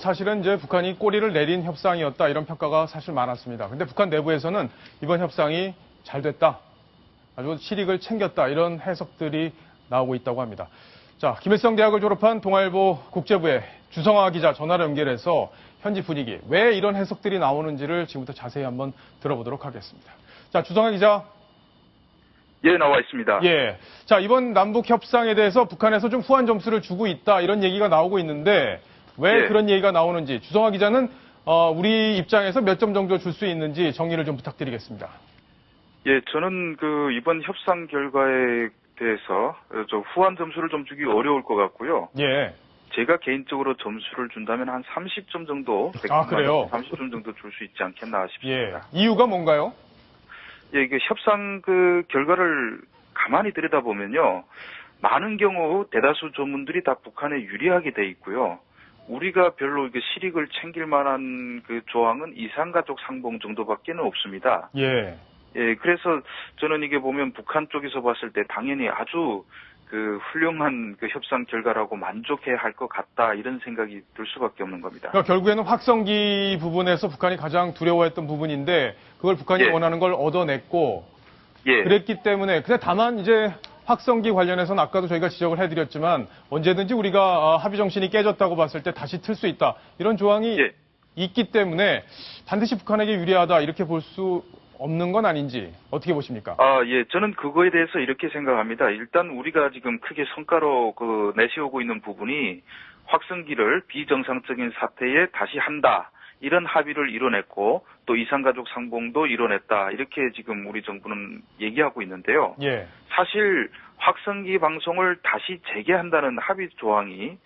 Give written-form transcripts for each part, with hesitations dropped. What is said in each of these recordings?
사실은 이제 북한이 꼬리를 내린 협상이었다 이런 평가가 사실 많았습니다. 근데 북한 내부에서는 이번 협상이 잘 됐다, 아주 실익을 챙겼다 이런 해석들이 나오고 있다고 합니다. 자, 김일성 대학을 졸업한 동아일보 국제부의 주성아 기자 전화로 연결해서 현지 분위기, 왜 이런 해석들이 나오는지를 지금부터 자세히 한번 들어보도록 하겠습니다. 자, 주성아 기자. 예, 나와 있습니다. 예. 자, 이번 남북 협상에 대해서 북한에서 좀 후한 점수를 주고 있다 이런 얘기가 나오고 있는데 왜 그런 얘기가 나오는지 주성아 기자는 우리 입장에서 몇 점 정도 줄 수 있는지 정리를 좀 부탁드리겠습니다. 예, 저는 이번 협상 결과에 대해서 좀 후한 점수를 좀 주기 어려울 것 같고요. 예. 제가 개인적으로 점수를 준다면 한 30점 정도, 그래요? 30점 정도 줄 수 있지 않겠나 싶습니다. 예. 이유가 뭔가요? 예, 이게 협상 결과를 가만히 들여다보면요. 많은 경우 대다수 조문들이 다 북한에 유리하게 돼 있고요. 우리가 별로 실익을 챙길 만한 조항은 이산가족 상봉 정도밖에는 없습니다. 예. 예, 그래서 저는 이게 보면 북한 쪽에서 봤을 때 당연히 아주 훌륭한 협상 결과라고 만족해야 할 것 같다 이런 생각이 들 수밖에 없는 겁니다. 그러니까 결국에는 확성기 부분에서 북한이 가장 두려워했던 부분인데 그걸 북한이 원하는 걸 얻어냈고 그랬기 때문에 근데 다만 이제 확성기 관련해서는 아까도 저희가 지적을 해드렸지만 언제든지 우리가 합의 정신이 깨졌다고 봤을 때 다시 틀 수 있다 이런 조항이 있기 때문에 반드시 북한에게 유리하다 이렇게 볼 수 없는 건 아닌지 어떻게 보십니까? 예, 저는 그거에 대해서 이렇게 생각합니다. 일단 우리가 지금 크게 성과로 내세우고 있는 부분이 확성기를 비정상적인 사태에 다시 한다. 이런 합의를 이뤄냈고 또 이산가족 상봉도 이뤄냈다. 이렇게 지금 우리 정부는 얘기하고 있는데요. 예. 사실 확성기 방송을 다시 재개한다는 합의 조항이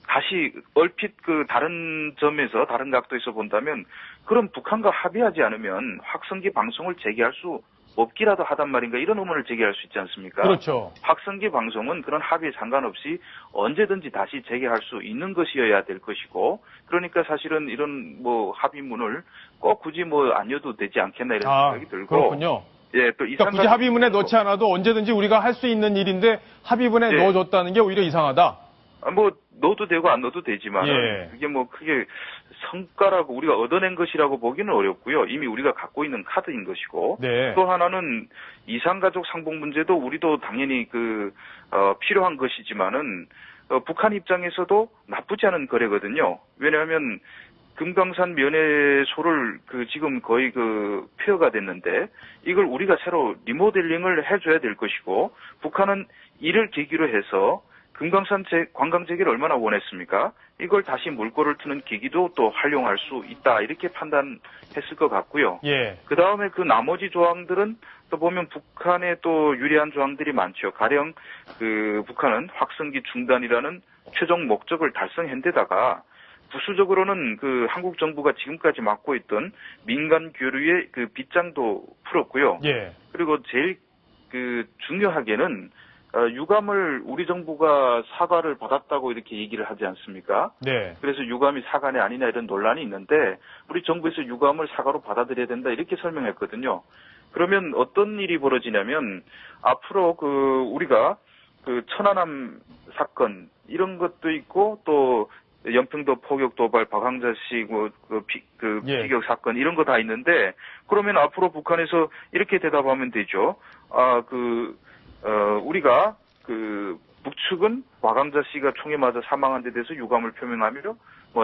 다시 얼핏 다른 점에서 다른 각도에서 본다면 그럼 북한과 합의하지 않으면 확성기 방송을 재개할 수 없기라도 하단 말인가 이런 의문을 제기할 수 있지 않습니까? 그렇죠. 확성기 방송은 그런 합의에 상관없이 언제든지 다시 재개할 수 있는 것이어야 될 것이고 그러니까 사실은 이런 합의문을 꼭 굳이 안 넣어도 되지 않겠나 이런 생각이 들고. 그렇군요. 예, 또 그러니까 굳이 합의문에 넣지 않아도 언제든지 우리가 할 수 있는 일인데 합의문에 넣어줬다는 게 오히려 이상하다. 넣어도 되고 안 넣어도 되지만 그게 크게 성과라고 우리가 얻어낸 것이라고 보기는 어렵고요. 이미 우리가 갖고 있는 카드인 것이고 또 하나는 이산가족 상봉 문제도 우리도 당연히 필요한 것이지만은 북한 입장에서도 나쁘지 않은 거래거든요. 왜냐하면 금강산 면회소를 지금 거의 폐허가 됐는데 이걸 우리가 새로 리모델링을 해줘야 될 것이고 북한은 이를 계기로 해서 금강산 관광 재개를 얼마나 원했습니까? 이걸 다시 물꼬를 트는 계기도 또 활용할 수 있다. 이렇게 판단했을 것 같고요. 그 다음에 나머지 조항들은 또 보면 북한에 또 유리한 조항들이 많죠. 가령 북한은 확성기 중단이라는 최종 목적을 달성한 데다가 부수적으로는 한국 정부가 지금까지 맡고 있던 민간 교류의 빗장도 풀었고요. 그리고 제일 중요하게는 유감을 우리 정부가 사과를 받았다고 이렇게 얘기를 하지 않습니까? 그래서 유감이 사과냐 아니냐 이런 논란이 있는데 우리 정부에서 유감을 사과로 받아들여야 된다 이렇게 설명했거든요. 그러면 어떤 일이 벌어지냐면 앞으로 우리가 천안함 사건 이런 것도 있고 또 연평도 포격 도발 박항자 씨 비격 사건 이런 거 다 있는데 그러면 앞으로 북한에서 이렇게 대답하면 되죠. 우리가 북측은 박항자 씨가 총에 맞아 사망한 데 대해서 유감을 표명하며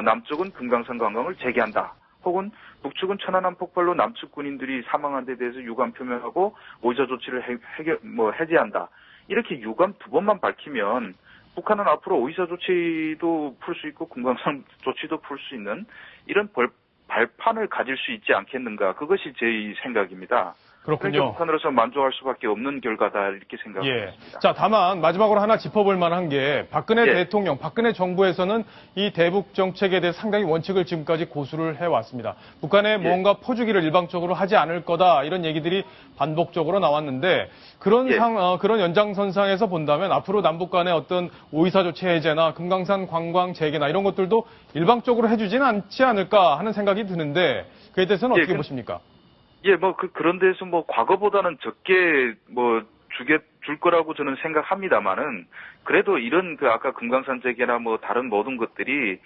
남쪽은 금강산 관광을 재개한다. 혹은 북측은 천안함 폭발로 남측 군인들이 사망한 데 대해서 유감 표명하고 오이사 조치를 해제한다. 이렇게 유감 두 번만 밝히면 북한은 앞으로 오이사 조치도 풀 수 있고 금강산 조치도 풀 수 있는 이런 발판을 가질 수 있지 않겠는가. 그것이 제 생각입니다. 그렇군요. 그러니까 북한으로서 만족할 수밖에 없는 결과다 이렇게 생각합니다. 자, 다만 마지막으로 하나 짚어볼 만한 게 박근혜 대통령, 박근혜 정부에서는 이 대북 정책에 대해 상당히 원칙을 지금까지 고수를 해왔습니다. 북한에 뭔가 퍼주기를 일방적으로 하지 않을 거다 이런 얘기들이 반복적으로 나왔는데 그런 그런 연장선상에서 본다면 앞으로 남북 간의 어떤 오이사 조치 해제나 금강산 관광 재개나 이런 것들도 일방적으로 해주지는 않지 않을까 하는 생각이 드는데 그에 대해서는 어떻게 보십니까? 그런 데서 과거보다는 적게 줄 거라고 저는 생각합니다만은 그래도 이런 그 아까 금강산 재개나 뭐 다른 모든 것들이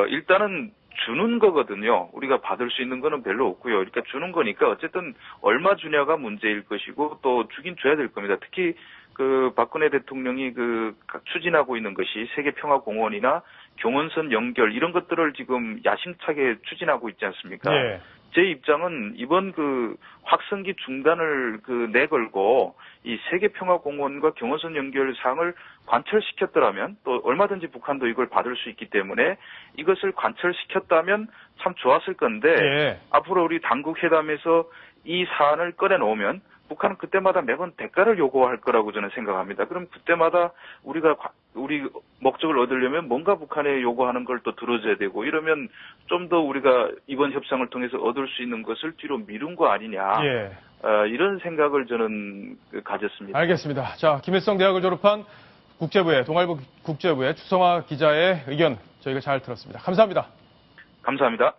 일단은 주는 거거든요. 우리가 받을 수 있는 거는 별로 없고요. 그러니까 주는 거니까 어쨌든 얼마 주냐가 문제일 것이고 또 주긴 줘야 될 겁니다. 특히 그 박근혜 대통령이 추진하고 있는 것이 세계평화공원이나 경원선 연결 이런 것들을 지금 야심차게 추진하고 있지 않습니까? 예. 제 입장은 이번 확성기 중단을 내걸고 이 세계평화공원과 경원선 연결 사항을 관철시켰더라면 또 얼마든지 북한도 이걸 받을 수 있기 때문에 이것을 관철시켰다면 참 좋았을 건데 예. 앞으로 우리 당국 회담에서 이 사안을 꺼내놓으면 북한은 그때마다 매번 대가를 요구할 거라고 저는 생각합니다. 그럼 그때마다 우리 목적을 얻으려면 뭔가 북한에 요구하는 걸 또 들어줘야 되고 이러면 좀 더 우리가 이번 협상을 통해서 얻을 수 있는 것을 뒤로 미룬 거 아니냐. 예. 이런 생각을 저는 가졌습니다. 알겠습니다. 자, 김일성 대학을 졸업한 동아일보 국제부의 추성화 기자의 의견 저희가 잘 들었습니다. 감사합니다. 감사합니다.